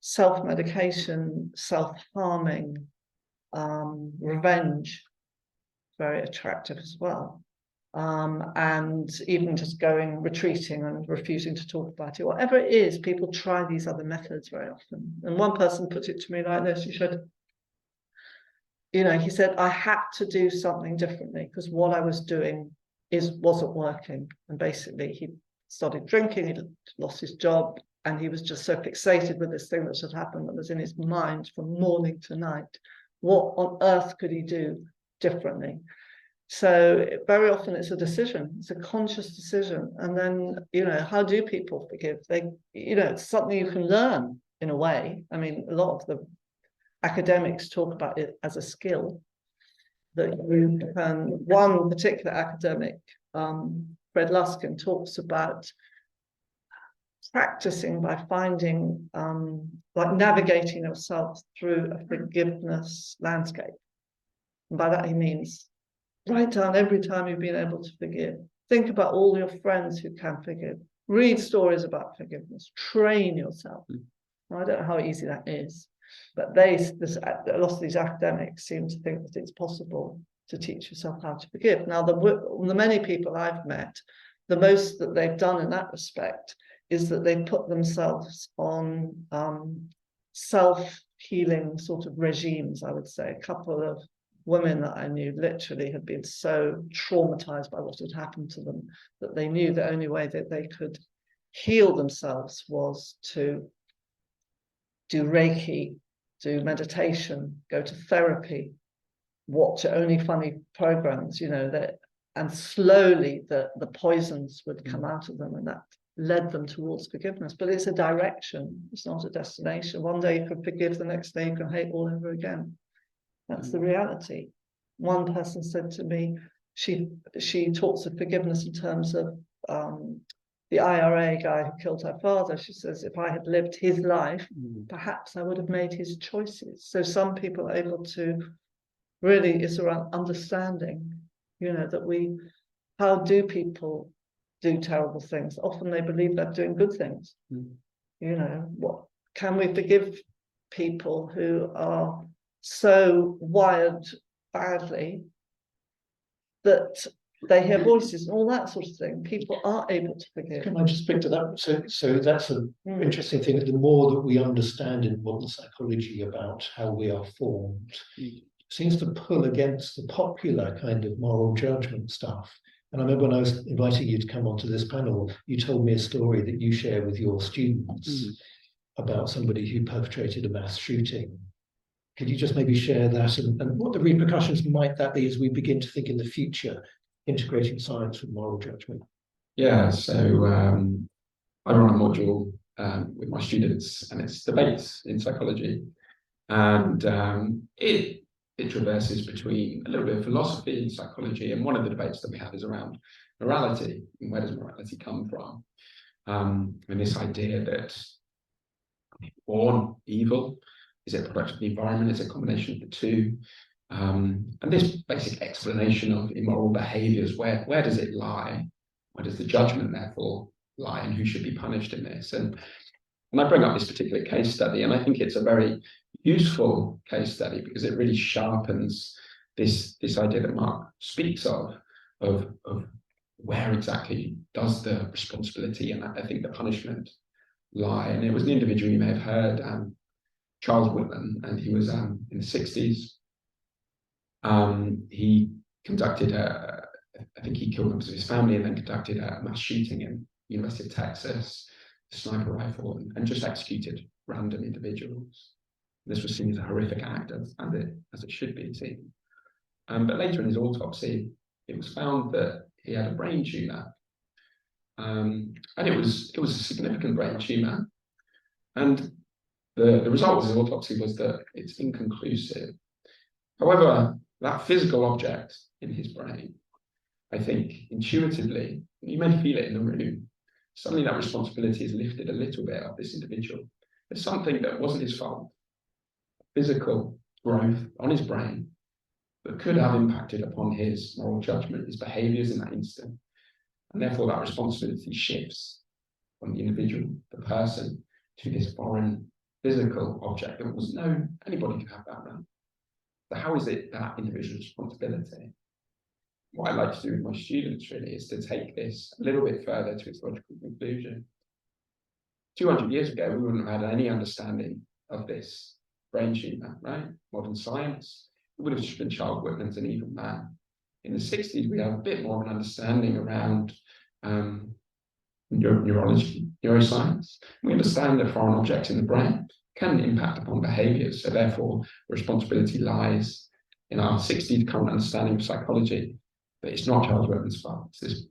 self-medication, self-harming, revenge, very attractive as well. And even just retreating and refusing to talk about it, whatever it is, people try these other methods very often. And one person put it to me like this, he said, he said, I had to do something differently because what I was doing wasn't working. And basically he started drinking, he lost his job, and he was just so fixated with this thing that had happened that was in his mind from morning to night. What on earth could he do differently? So very often it's a decision, it's a conscious decision. And then, how do people forgive? It's something you can learn in a way. I mean, a lot of the academics talk about it as a skill that you can. One particular academic, Fred Luskin, talks about practicing by finding, like navigating yourself through a forgiveness landscape. And by that he means write down every time you've been able to forgive. Think about all your friends who can forgive. Read stories about forgiveness. Train yourself. Now, I don't know how easy that is, but a lot of these academics seem to think that it's possible to teach yourself how to forgive. Now, the many people I've met, the most that they've done in that respect is that they put themselves on self-healing sort of regimes, I would say. A couple of women that I knew literally had been so traumatized by what had happened to them that they knew the only way that they could heal themselves was to do Reiki, do meditation, go to therapy, watch only funny programs, and slowly the poisons would come out of them, and that led them towards forgiveness. But it's a direction, it's not a destination. One day you can forgive, the next day you can hate all over again. That's the reality. One person said to me, she talks of forgiveness in terms of the IRA guy who killed her father. She says, if I had lived his life, perhaps I would have made his choices. So some people are able to really, it's around understanding, that how do people do terrible things? Often they believe they're doing good things. What can we forgive people who are so wired badly that they hear voices and all that sort of thing? People are able to forgive. Can I just speak to that? So that's an interesting thing. The more that we understand in modern psychology about how we are formed, seems to pull against the popular kind of moral judgment stuff. And I remember when I was inviting you to come onto this panel, you told me a story that you share with your students about somebody who perpetrated a mass shooting. Could you just maybe share that and what the repercussions might that be as we begin to think in the future, integrating science with moral judgment? Yeah, so I run a module with my students, and it's debates in psychology, and it traverses between a little bit of philosophy and psychology, and one of the debates that we have is around morality, and where does morality come from? And this idea that born evil, is it a product of the environment? Is it a combination of the two? And this basic explanation of immoral behaviours, where does it lie? Where does the judgment therefore lie, and who should be punished in this? And I bring up this particular case study, and I think it's a very useful case study because it really sharpens this idea that Mark speaks of where exactly does the responsibility and I think the punishment lie. And it was an individual you may have heard, Charles Whitman, and he was in the 60s. He conducted I think he killed members of his family and then conducted a mass shooting in the University of Texas, a sniper rifle, and just executed random individuals. This was seen as a horrific act, as it should be seen. But later in his autopsy, it was found that he had a brain tumour. And it was a significant brain tumour. And the result of his autopsy was that it's inconclusive. However, that physical object in his brain, I think intuitively, you may feel it in the room, suddenly that responsibility is lifted a little bit of this individual. There's something that wasn't his fault, physical growth on his brain, that could have impacted upon his moral judgment, his behaviours in that instant. And therefore that responsibility shifts from the individual, the person, to this foreign physical object that was known, anybody could have that around. So how is it that individual's responsibility? What I like to do with my students really is to take this a little bit further to its logical conclusion. 200 years ago, we wouldn't have had any understanding of this brain tumour, right? Modern science, it would have just been Charles Whitman's an evil man. In the 60s, we have a bit more of an understanding around neurology, neuroscience. We understand that foreign objects in the brain can impact upon behaviours. So therefore, responsibility lies in our 60s current understanding of psychology. But it's not Charles Whitman's fault. It's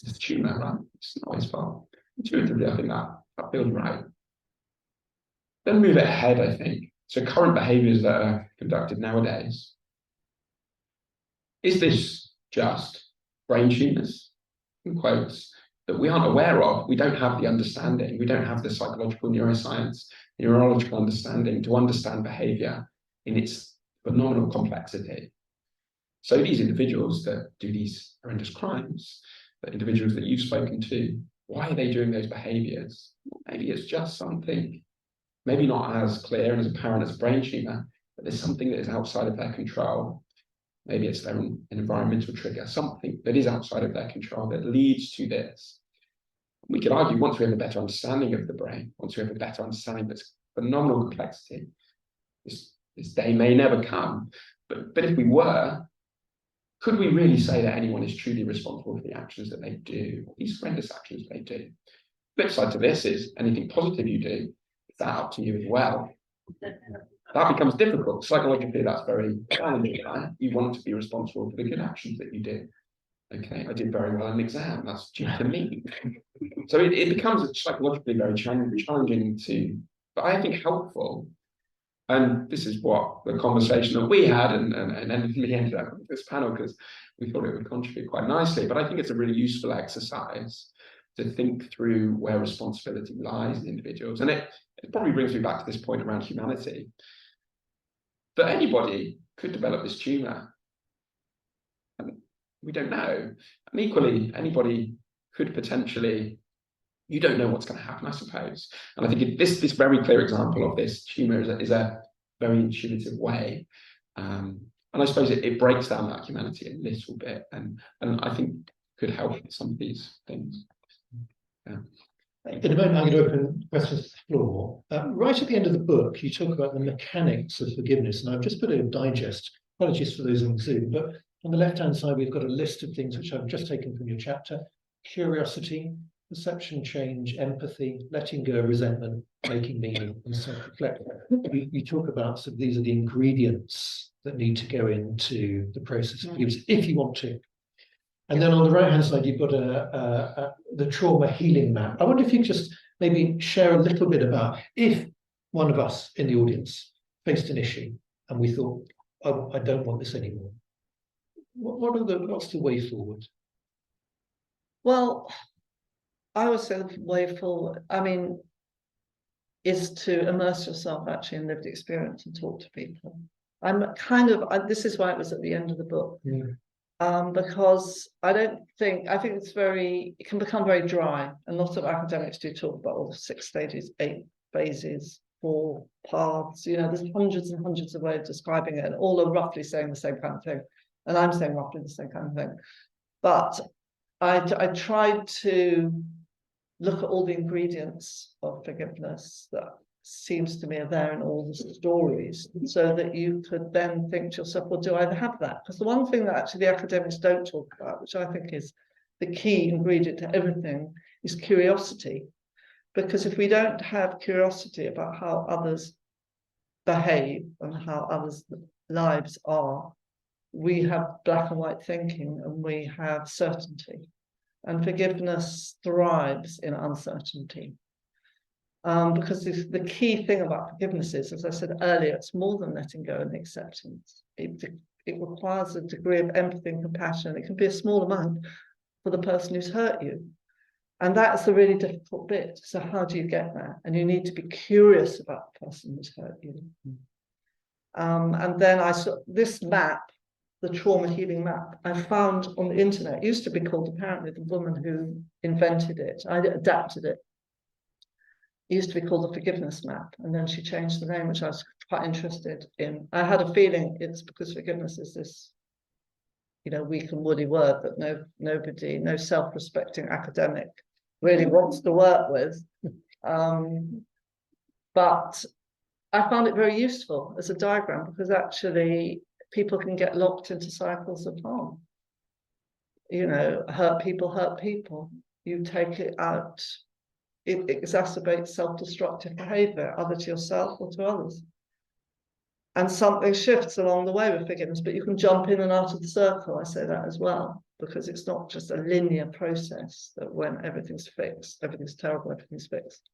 this tumour, right? It's not his fault. Intuitively, I think that feels right. Then move it ahead, I think. So current behaviours that are conducted nowadays. Is this just brain tumours, in quotes, that we aren't aware of? We don't have the understanding. We don't have the psychological neuroscience, neurological understanding to understand behaviour in its phenomenal complexity. So these individuals that do these horrendous crimes, the individuals that you've spoken to, why are they doing those behaviours? Maybe it's just something, maybe not as clear and as apparent as a brain tumour, but there's something that is outside of their control. Maybe it's an environmental trigger, something that is outside of their control that leads to this. We could argue once we have a better understanding of the brain, once we have a better understanding of its phenomenal complexity, this day may never come, but if we were, could we really say that anyone is truly responsible for the actions that they do, these horrendous actions they do? Flip side to this is anything positive you do, is that up to you as well? That becomes difficult. Psychologically, that's very challenging, right? You want to be responsible for the good actions that you do. Okay, I did very well in an exam, that's due to me. So it becomes psychologically very challenging to, but I think helpful. And this is what the conversation that we had and we ended up with this panel because we thought it would contribute quite nicely. But I think it's a really useful exercise to think through where responsibility lies in individuals. And it probably brings me back to this point around humanity. That anybody could develop this tumour. And we don't know. And equally, anybody could potentially, you don't know what's going to happen, I suppose. And I think this very clear example of this tumour is a very intuitive way. And I suppose it breaks down that humanity a little bit and I think could help with some of these things. Yeah. In a moment, I'm going to open questions to the floor. Right at the end of the book, you talk about the mechanics of forgiveness, and I've just put a digest. Apologies for those on Zoom, but on the left-hand side, we've got a list of things which I've just taken from your chapter: curiosity, perception change, empathy, letting go, resentment, making meaning, and self-reflection. You talk about sort of these are the ingredients that need to go into the process of forgiveness if you want to. And then on the right-hand side, you've got the trauma healing map. I wonder if you could just maybe share a little bit about if one of us in the audience faced an issue and we thought, oh, I don't want this anymore. What's the way forward? Well, I would say the way forward, I mean, is to immerse yourself actually in lived experience and talk to people. I'm kind of, this is why it was at the end of the book. Yeah. Because I think it can become very dry. And lots of academics do talk about all the 6 stages, 8 phases, 4 paths. You know, there's hundreds and hundreds of ways of describing it, and all are roughly saying the same kind of thing. And I'm saying roughly the same kind of thing. But I tried to look at all the ingredients of forgiveness that seems to me are there in all the stories, so that you could then think to yourself, well, do I have that? Because the one thing that actually the academics don't talk about, which I think is the key ingredient to everything, is curiosity. Because if we don't have curiosity about how others behave and how others' lives are, we have black and white thinking and we have certainty. And forgiveness thrives in uncertainty. Because the key thing about forgiveness is, as I said earlier, it's more than letting go and acceptance. It requires a degree of empathy and compassion. It can be a small amount for the person who's hurt you. And that's the really difficult bit. So how do you get there? And you need to be curious about the person who's hurt you. And then I saw this map, the trauma healing map, I found on the internet. It used to be called, apparently, the woman who invented it. I adapted it. It used to be called the forgiveness map. And then she changed the name, which I was quite interested in. I had a feeling it's because forgiveness is this, you know, weak and woolly word that no self-respecting academic really wants to work with. But I found it very useful as a diagram, because actually people can get locked into cycles of harm. You know, hurt people. You take it out, it exacerbates self-destructive behavior, either to yourself or to others. And something shifts along the way with forgiveness, but you can jump in and out of the circle. I say that as well, because it's not just a linear process that when everything's fixed, everything's terrible, everything's fixed.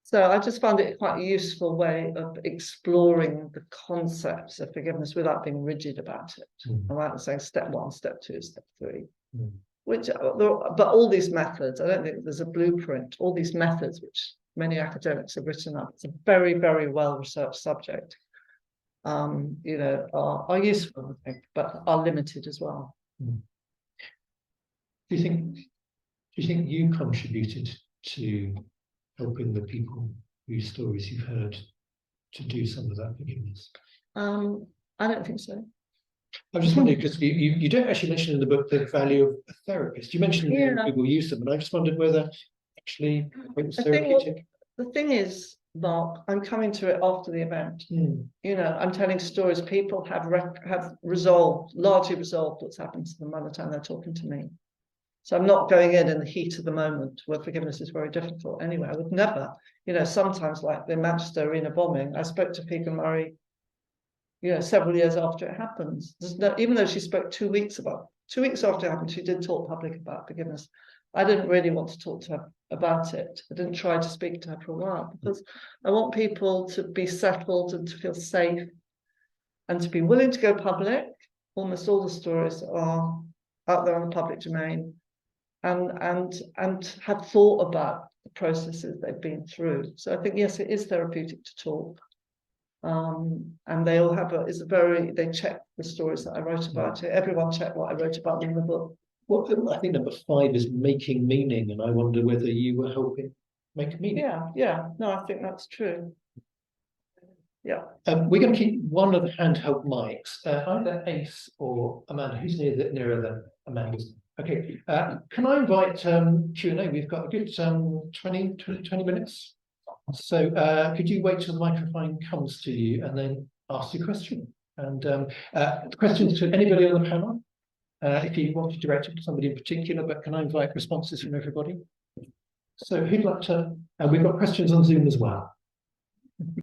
So I just found it quite a useful way of exploring the concepts of forgiveness without being rigid about it. Without saying step 1, step 2, step 3. Which, but all these methods, I don't think there's a blueprint. All these methods, which many academics have written up, it's a very, very well-researched subject. You know, are useful, I think, but are limited as well. Do you think you contributed to helping the people whose stories you've heard to do some of that forgiveness? I don't think so. I'm just wondering, because you don't actually mention in the book the value of a therapist. You mentioned people use them, and I just wondered whether actually it was therapeutic. The thing is, Mark, I'm coming to it after the event. You know, I'm telling stories. People have largely resolved what's happened to them by the time they're talking to me. So I'm not going in the heat of the moment where forgiveness is very difficult. Anyway, I would never, you know, sometimes like the Manchester Arena bombing, I spoke to Keegan Murray, you know, several years after it happens. Even though she spoke 2 weeks after it happened, she did talk public about forgiveness. I didn't really want to talk to her about it. I didn't try to speak to her for a while, because I want people to be settled and to feel safe and to be willing to go public. Almost all the stories are out there on the public domain, and have thought about the processes they've been through. So I think, yes, it is therapeutic to talk. And they all have they check the stories that I wrote about it. Everyone checked what I wrote about in the book. Well, I think number 5 is making meaning, and I wonder whether you were helping make meaning. Yeah. No, I think that's true. Yeah. We're going to keep one of the handheld mics, either Ace or Amanda. Who's nearer than Amanda? Okay. Can I invite Q&A? We've got a good 20 minutes. So could you wait till the microphone comes to you and then ask your question? And questions to anybody on the panel? If you want to direct it to somebody in particular, but can I invite responses from everybody? So who'd like to, we've got questions on Zoom as well.